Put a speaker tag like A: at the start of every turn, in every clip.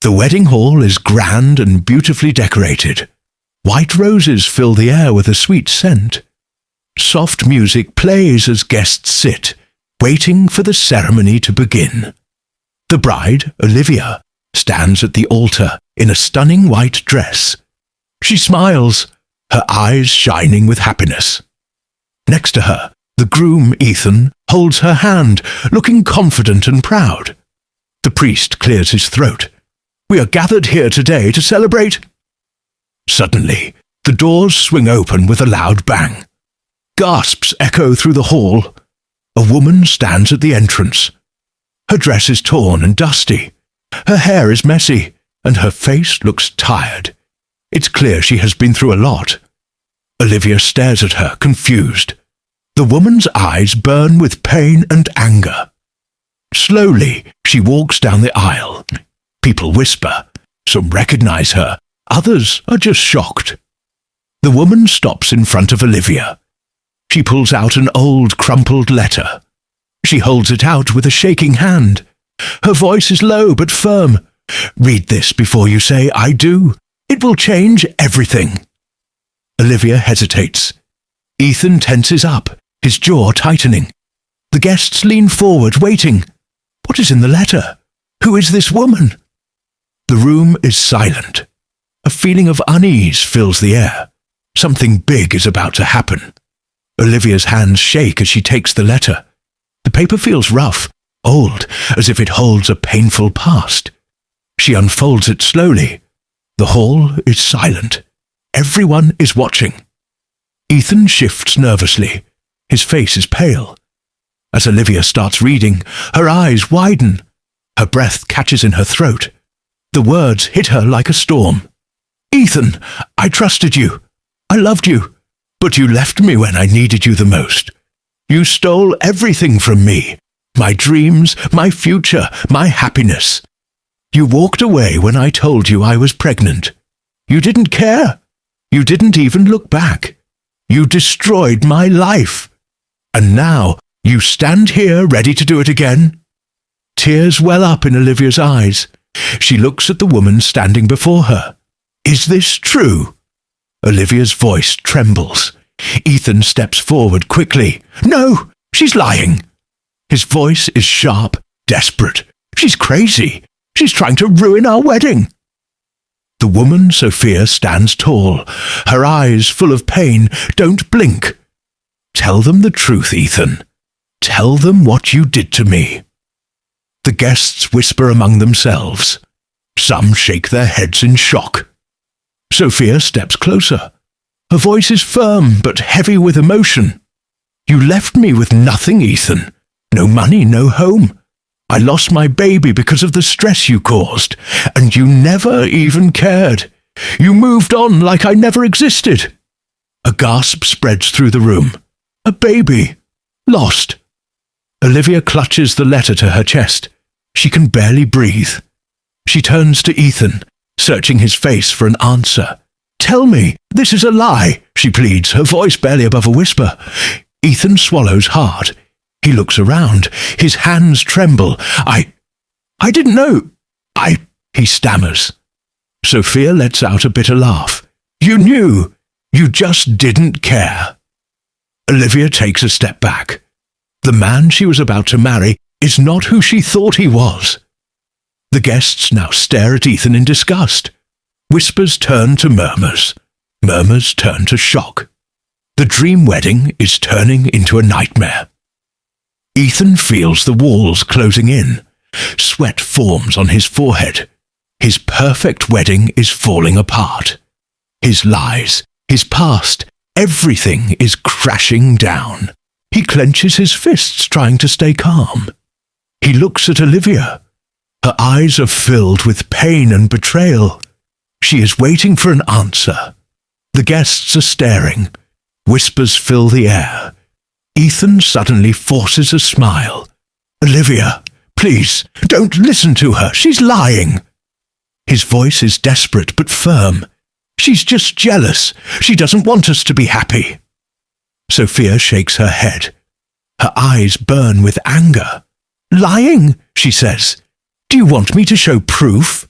A: The wedding hall is grand and beautifully decorated. White roses fill the air with a sweet scent. Soft music plays as guests sit, waiting for the ceremony to begin. The bride, Olivia, stands at the altar in a stunning white dress. She smiles, her eyes shining with happiness. Next to her, the groom, Ethan, holds her hand, looking confident and proud. The priest clears his throat. We are gathered here today to celebrate. Suddenly, the doors swing open with a loud bang. Gasps echo through the hall. A woman stands at the entrance. Her dress is torn and dusty. Her hair is messy, and her face looks tired. It's clear she has been through a lot. Olivia stares at her, confused. The woman's eyes burn with pain and anger. Slowly, she walks down the aisle. People whisper. Some recognize her. Others are just shocked. The woman stops in front of Olivia. She pulls out an old, crumpled letter. She holds it out with a shaking hand. Her voice is low but firm. Read this before you say, I do. It will change everything. Olivia hesitates. Ethan tenses up, his jaw tightening. The guests lean forward, waiting. What is in the letter? Who is this woman? The room is silent. A feeling of unease fills the air. Something big is about to happen. Olivia's hands shake as she takes the letter. The paper feels rough, old, as if it holds a painful past. She unfolds it slowly. The hall is silent. Everyone is watching. Ethan shifts nervously. His face is pale. As Olivia starts reading, her eyes widen. Her breath catches in her throat. The words hit her like a storm. Ethan, I trusted you. I loved you. But you left me when I needed you the most. You stole everything from me. My dreams, my future, my happiness. You walked away when I told you I was pregnant. You didn't care. You didn't even look back. You destroyed my life. And now you stand here ready to do it again? Tears well up in Olivia's eyes. She looks at the woman standing before her. Is this true? Olivia's voice trembles. Ethan steps forward quickly. No, she's lying. His voice is sharp, desperate. She's crazy. She's trying to ruin our wedding. The woman, Sophia, stands tall, her eyes full of pain. Don't blink. Tell them the truth, Ethan. Tell them what you did to me. The guests whisper among themselves. Some shake their heads in shock. Sophia steps closer. Her voice is firm but heavy with emotion. You left me with nothing, Ethan. No money, no home. I lost my baby because of the stress you caused, and you never even cared. You moved on like I never existed. A gasp spreads through the room. A baby. Lost. Olivia clutches the letter to her chest. She can barely breathe. She turns to Ethan, searching his face for an answer. Tell me, this is a lie, she pleads, her voice barely above a whisper. Ethan swallows hard. He looks around. His hands tremble. I didn't know. He stammers. Sophia lets out a bitter laugh. You knew. You just didn't care. Olivia takes a step back. The man she was about to marry is not who she thought he was. The guests now stare at Ethan in disgust. Whispers turn to murmurs. Murmurs turn to shock. The dream wedding is turning into a nightmare. Ethan feels the walls closing in. Sweat forms on his forehead. His perfect wedding is falling apart. His lies, his past, everything is crashing down. He clenches his fists, trying to stay calm. He looks at Olivia. Her eyes are filled with pain and betrayal. She is waiting for an answer. The guests are staring. Whispers fill the air. Ethan suddenly forces a smile. Olivia, please, don't listen to her. She's lying. His voice is desperate but firm. She's just jealous. She doesn't want us to be happy. Sophia shakes her head. Her eyes burn with anger. Lying, she says. Do you want me to show proof?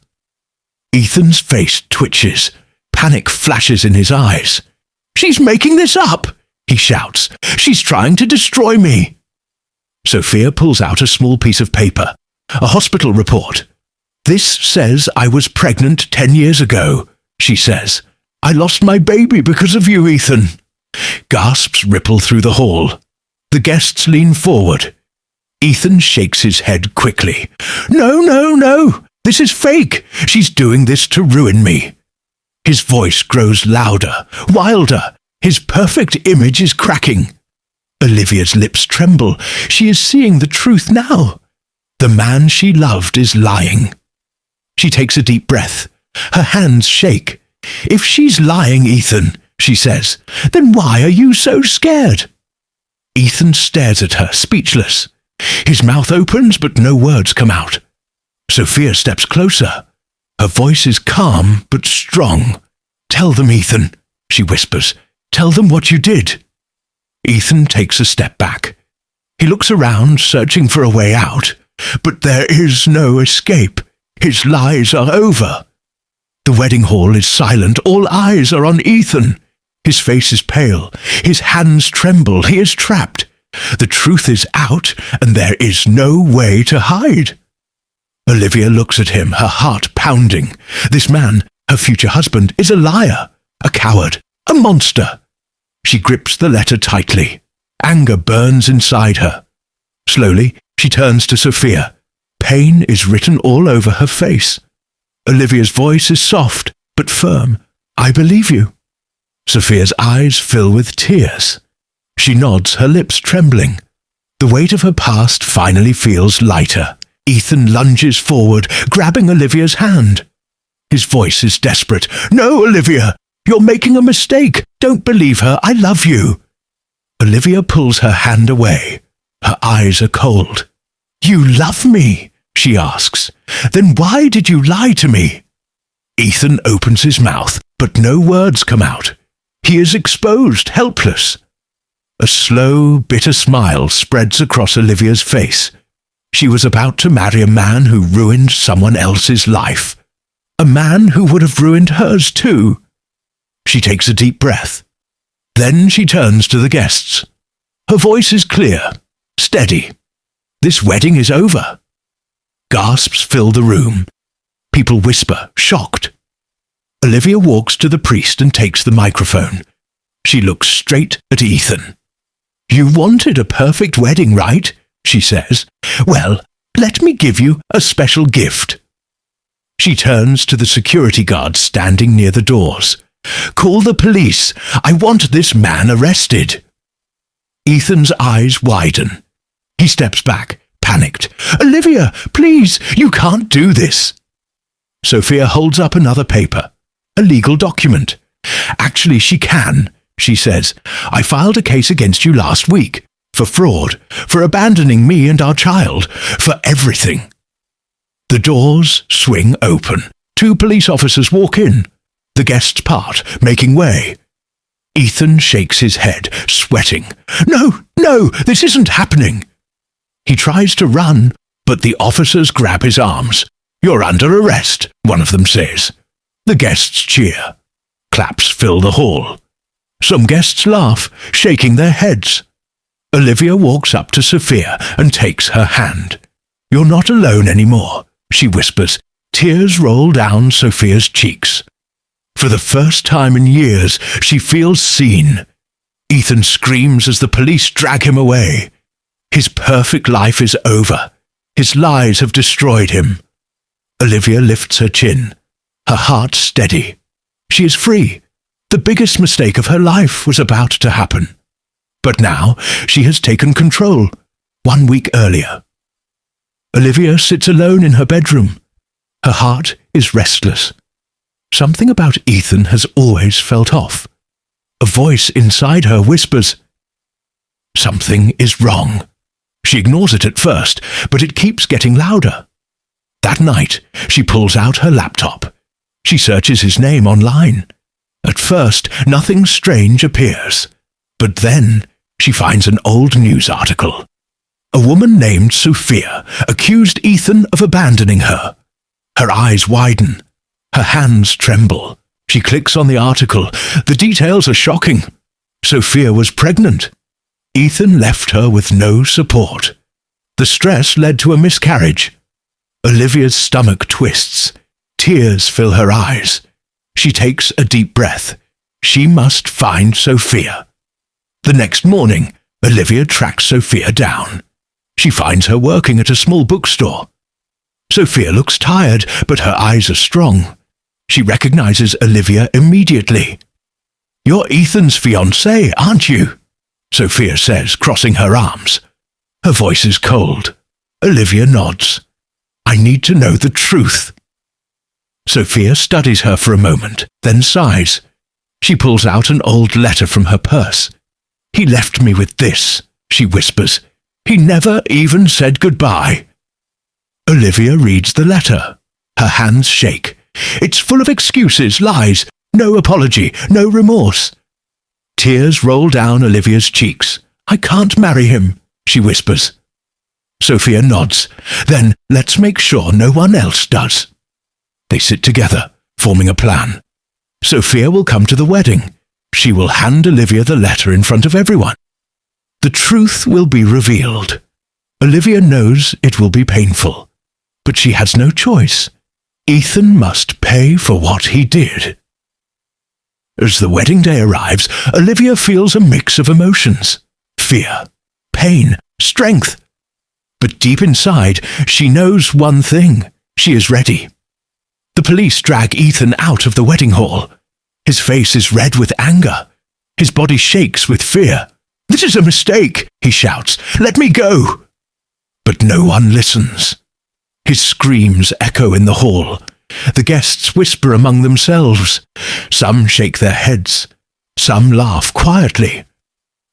A: Ethan's face twitches. Panic flashes in his eyes. "She's making this up!" he shouts. "She's trying to destroy me!" Sophia pulls out a small piece of paper, a hospital report. "This says I was pregnant 10 years ago," she says. "I lost my baby because of you, Ethan." Gasps ripple through the hall. The guests lean forward. Ethan shakes his head quickly. "No, no, no! This is fake! She's doing this to ruin me!" His voice grows louder, wilder. His perfect image is cracking. Olivia's lips tremble. She is seeing the truth now. The man she loved is lying. She takes a deep breath. Her hands shake. "If she's lying, Ethan," she says, "then why are you so scared?" Ethan stares at her, speechless. His mouth opens, but no words come out. Sophia steps closer. Her voice is calm, but strong. "Tell them, Ethan," she whispers. "Tell them what you did." Ethan takes a step back. He looks around, searching for a way out. But there is no escape. His lies are over. The wedding hall is silent. All eyes are on Ethan. His face is pale. His hands tremble. He is trapped. The truth is out, and there is no way to hide. Olivia looks at him, her heart pounding. This man, her future husband, is a liar, a coward, a monster. She grips the letter tightly. Anger burns inside her. Slowly, she turns to Sophia. Pain is written all over her face. Olivia's voice is soft, but firm. "I believe you." Sophia's eyes fill with tears. She nods, her lips trembling. The weight of her past finally feels lighter. Ethan lunges forward, grabbing Olivia's hand. His voice is desperate. "No, Olivia! You're making a mistake! Don't believe her! I love you!" Olivia pulls her hand away. Her eyes are cold. "You love me?" she asks. "Then why did you lie to me?" Ethan opens his mouth, but no words come out. He is exposed, helpless. A slow, bitter smile spreads across Olivia's face. She was about to marry a man who ruined someone else's life. A man who would have ruined hers too. She takes a deep breath. Then she turns to the guests. Her voice is clear, steady. "This wedding is over." Gasps fill the room. People whisper, shocked. Olivia walks to the priest and takes the microphone. She looks straight at Ethan. "You wanted a perfect wedding, right?" she says. "Well, let me give you a special gift." She turns to the security guards standing near the doors. "Call the police. I want this man arrested." Ethan's eyes widen. He steps back, panicked. "Olivia, please, you can't do this." Sophia holds up another paper, a legal document. "Actually, she can," she says. "I filed a case against you last week, for fraud, for abandoning me and our child, for everything." The doors swing open. 2 police officers walk in. The guests part, making way. Ethan shakes his head, sweating. "No, no, this isn't happening." He tries to run, but the officers grab his arms. "You're under arrest," one of them says. The guests cheer. Claps fill the hall. Some guests laugh, shaking their heads. Olivia walks up to Sophia and takes her hand. "You're not alone anymore," she whispers. Tears roll down Sophia's cheeks. For the first time in years, she feels seen. Ethan screams as the police drag him away. His perfect life is over. His lies have destroyed him. Olivia lifts her chin, her heart steady. She is free. The biggest mistake of her life was about to happen. But now she has taken control, 1 week earlier. Olivia sits alone in her bedroom. Her heart is restless. Something about Ethan has always felt off. A voice inside her whispers, "Something is wrong." She ignores it at first, but it keeps getting louder. That night, she pulls out her laptop. She searches his name online. At first, nothing strange appears. But then, she finds an old news article. A woman named Sophia accused Ethan of abandoning her. Her eyes widen. Her hands tremble. She clicks on the article. The details are shocking. Sophia was pregnant. Ethan left her with no support. The stress led to a miscarriage. Olivia's stomach twists. Tears fill her eyes. She takes a deep breath. She must find Sophia. The next morning, Olivia tracks Sophia down. She finds her working at a small bookstore. Sophia looks tired, but her eyes are strong. She recognizes Olivia immediately. "You're Ethan's fiancée, aren't you?" Sophia says, crossing her arms. Her voice is cold. Olivia nods. "I need to know the truth." Sophia studies her for a moment, then sighs. She pulls out an old letter from her purse. "He left me with this," she whispers. "He never even said goodbye." Olivia reads the letter. Her hands shake. It's full of excuses, lies, no apology, no remorse. Tears roll down Olivia's cheeks. "I can't marry him," she whispers. Sophia nods. "Then let's make sure no one else does." They sit together, forming a plan. Sophia will come to the wedding. She will hand Olivia the letter in front of everyone. The truth will be revealed. Olivia knows it will be painful, but she has no choice. Ethan must pay for what he did. As the wedding day arrives, Olivia feels a mix of emotions: fear, pain, strength. But deep inside, she knows one thing: she is ready. The police drag Ethan out of the wedding hall. His face is red with anger. His body shakes with fear. "This is a mistake," he shouts. "Let me go." But no one listens. His screams echo in the hall. The guests whisper among themselves. Some shake their heads. Some laugh quietly.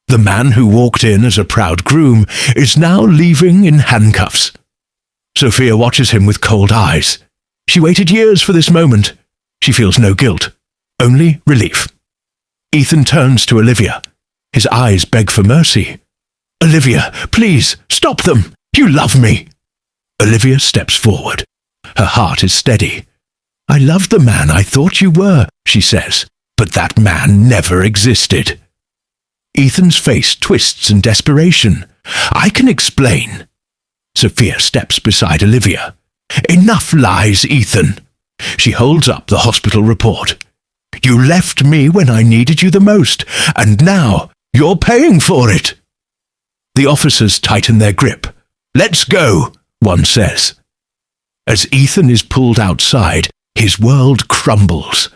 A: The man who walked in as a proud groom is now leaving in handcuffs. Sophia watches him with cold eyes. She waited years for this moment. She feels no guilt, only relief. Ethan turns to Olivia. His eyes beg for mercy. "Olivia, please, stop them. You love me." Olivia steps forward. Her heart is steady. "I love the man I thought you were," she says, "but that man never existed." Ethan's face twists in desperation. "I can explain." Sophia steps beside Olivia. "Enough lies, Ethan." She holds up the hospital report. "You left me when I needed you the most, and now you're paying for it." The officers tighten their grip. "Let's go," one says. As Ethan is pulled outside, his world crumbles.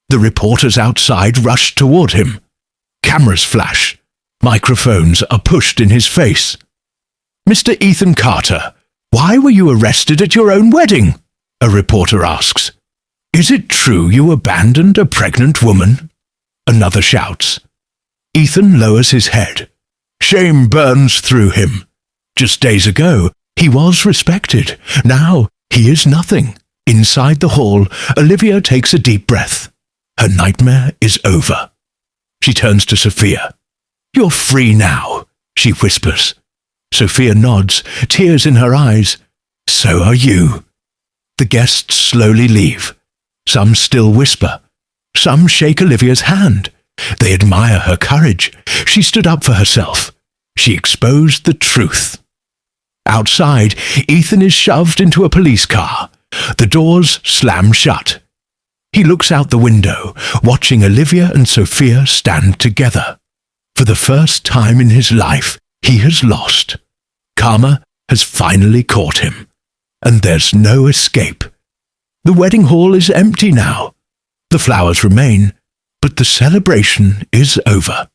A: The reporters outside rush toward him. Cameras flash. Microphones are pushed in his face. "Mr. Ethan Carter, why were you arrested at your own wedding?" a reporter asks. "Is it true you abandoned a pregnant woman?" Another shouts. Ethan lowers his head. Shame burns through him. Just days ago, he was respected. Now, he is nothing. Inside the hall, Olivia takes a deep breath. Her nightmare is over. She turns to Sophia. "You're free now," she whispers. Sophia nods, tears in her eyes. "So are you." The guests slowly leave. Some still whisper. Some shake Olivia's hand. They admire her courage. She stood up for herself. She exposed the truth. Outside, Ethan is shoved into a police car. The doors slam shut. He looks out the window, watching Olivia and Sophia stand together. For the first time in his life, he has lost. Karma has finally caught him, and there's no escape. The wedding hall is empty now. The flowers remain, but the celebration is over.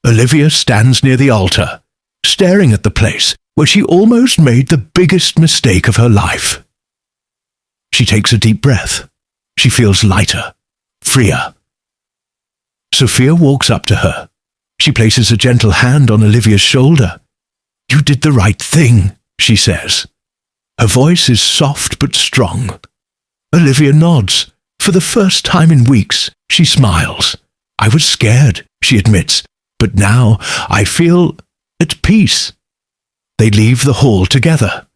A: Olivia stands near the altar, staring at the place where she almost made the biggest mistake of her life. She takes a deep breath. She feels lighter, freer. Sophia walks up to her. She places a gentle hand on Olivia's shoulder. "You did the right thing," she says. Her voice is soft but strong. Olivia nods. For the first time in weeks, she smiles. "I was scared," she admits, "but now I feel at peace." They leave the hall together.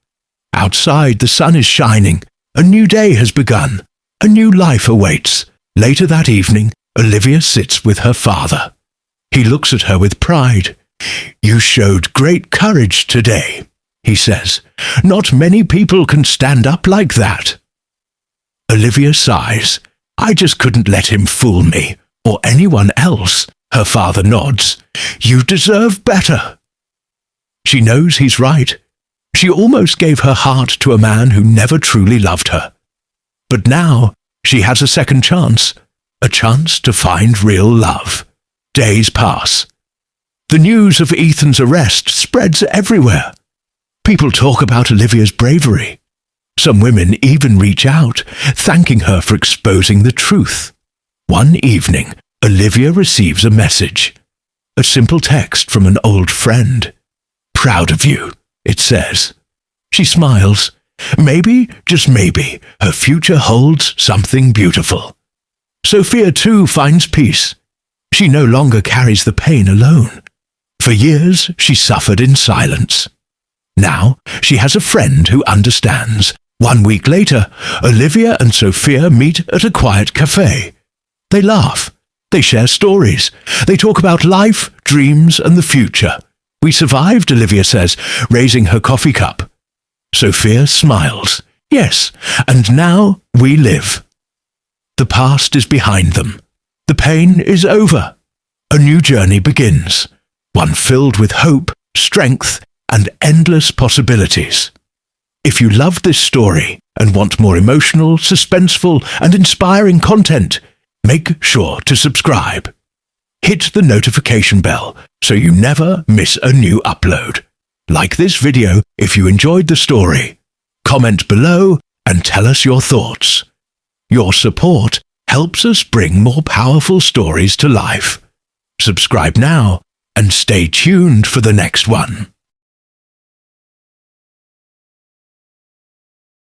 A: Outside, the sun is shining. A new day has begun. A new life awaits. Later that evening, Olivia sits with her father. He looks at her with pride. "You showed great courage today," he says. "Not many people can stand up like that." Olivia sighs. "I just couldn't let him fool me, or anyone else." Her father nods. "You deserve better." She knows he's right. She almost gave her heart to a man who never truly loved her. But now she has a second chance, a chance to find real love. Days pass. The news of Ethan's arrest spreads everywhere. People talk about Olivia's bravery. Some women even reach out, thanking her for exposing the truth. One evening, Olivia receives a message. A simple text from an old friend. "Proud of you," it says. She smiles. Maybe, just maybe, her future holds something beautiful. Sophia too finds peace. She no longer carries the pain alone. For years, she suffered in silence. Now, she has a friend who understands. 1 week later, Olivia and Sophia meet at a quiet cafe. They laugh. They share stories. They talk about life, dreams, and the future. "We survived," Olivia says, raising her coffee cup. Sophia smiles. "Yes, and now we live." The past is behind them. The pain is over. A new journey begins, one filled with hope, strength, and endless possibilities. If you love this story and want more emotional, suspenseful, and inspiring content, make sure to subscribe. Hit the notification bell so you never miss a new upload. Like this video if you enjoyed the story. Comment below and tell us your thoughts. Your support helps us bring more powerful stories to life. Subscribe now and stay tuned for the next one.